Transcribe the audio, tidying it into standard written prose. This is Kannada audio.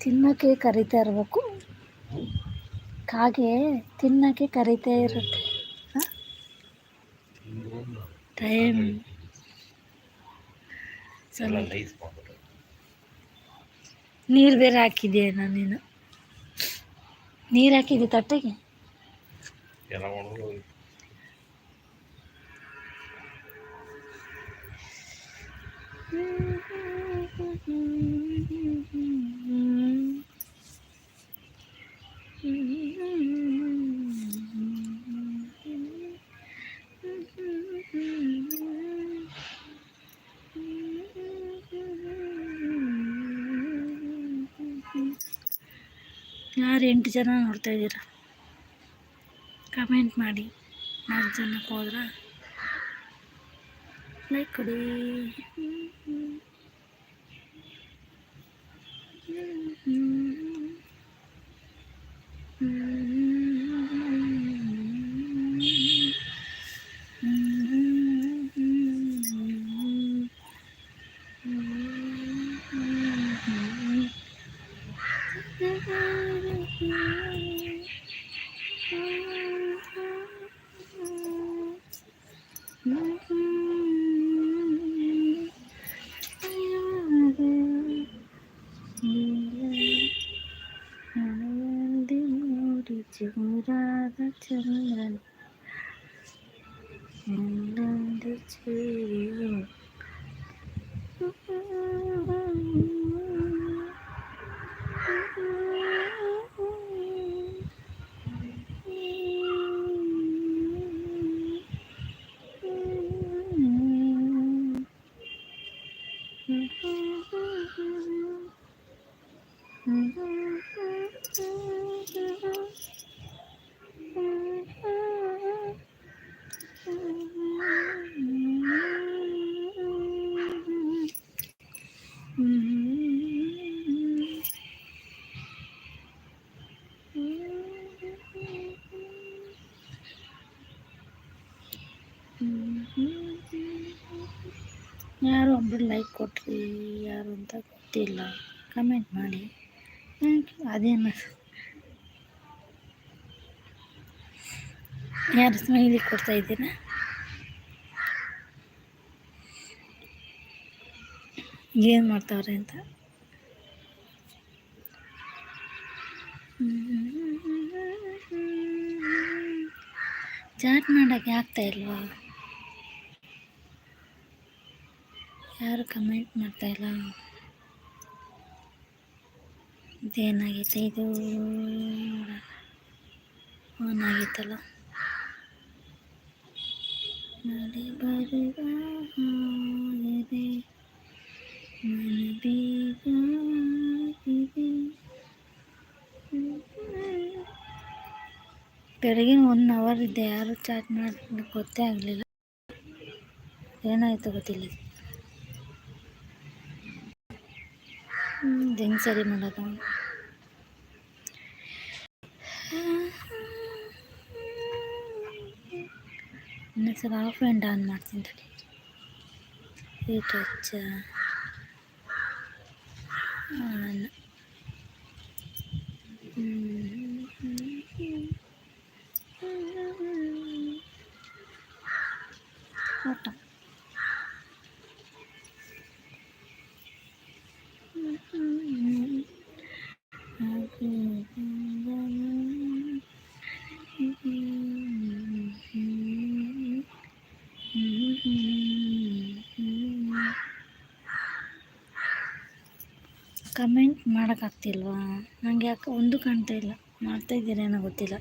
ತಿನ್ನೋಕ್ಕೆ ಕರಿತಾ ಇರಬೇಕು, ಕಾಗೆ ತಿನ್ನೋಕ್ಕೆ ಕರಿತಾ ಇರುತ್ತೆ. ಟೈಮ್ ನೀರು ಬೇರೆ ಹಾಕಿದ್ಯಾ? ನೀನು ನೀರು ಹಾಕಿದ್ದೆ ತಟ್ಟೆಗೆ? ಯಾರು 8 ಜನ ನೋಡ್ತಾ ಇದ್ದೀರಾ? ಕಮೆಂಟ್ ಮಾಡಿ. 4 ಜನಕ್ಕೆ ಹೋದ್ರ ಲೈಕ್ ಕೊಡಿ. ಜೋರಾದ ಚಂದ್ರನ ಮುಂದೊಂದು ಚೇರಿಯು ಯಾರು ಒಬ್ಬರು ಲೈಕ್ ಕೊಟ್ರಿ, ಯಾರು ಅಂತ ಗೊತ್ತಿಲ್ಲ. ಕಮೆಂಟ್ ಮಾಡಿ. Thank you. ಅದೇನು ಯಾರು ಸ್ಮೈಲಿ ಕೊಡ್ತಾ ಇದ್ದೀರಾ? ಏನು ಮಾಡ್ತಾವ್ರೆ ಅಂತ. ಚಾಟ್ ಮಾಡೋಕ್ಕೆ ಆಗ್ತಾ ಇಲ್ವಾ? ಯಾರು ಕಮೆಂಟ್ ಮಾಡ್ತಾ ಇಲ್ಲ. ಇದೇನಾಗೈತೆ ಇದು? ಆನ್ ಆಗಿತ್ತಲ್ಲ. ಮಳೆ ಬರುವ ಹಾಗಿದೆ, ಮನೆ ಬೇಗ ಇದೆ. ಬೆಳಗಿನ 1 ಅವರ್ ಇದ್ದೆ, ಯಾರು ಚಾಟ್ ಮಾಡಿ ಗೊತ್ತೇ ಆಗಲಿಲ್ಲ. ಏನಾಯಿತು ಗೊತ್ತಿಲ್ಲ. ಹೆಂಗೆ ಸರಿ ಮಾಡೋದು? ಇನ್ನೊಂದ್ಸಲ ಆಫ್ ಆ್ಯಂಡ್ ಆನ್ ಮಾಡ್ತೀನಿ ತಡಿ. Touch on. ಊಟ ಕಮೆಂಟ್ ಮಾಡೋಕ್ಕಾಗ್ತಿಲ್ವಾ? ನನಗೆ ಯಾಕೆ ಒಂದು ಕಾಣ್ತಾ ಇಲ್ಲ. ಮಾಡ್ತಾ ಇದ್ದೀರೇನೋ ಗೊತ್ತಿಲ್ಲ.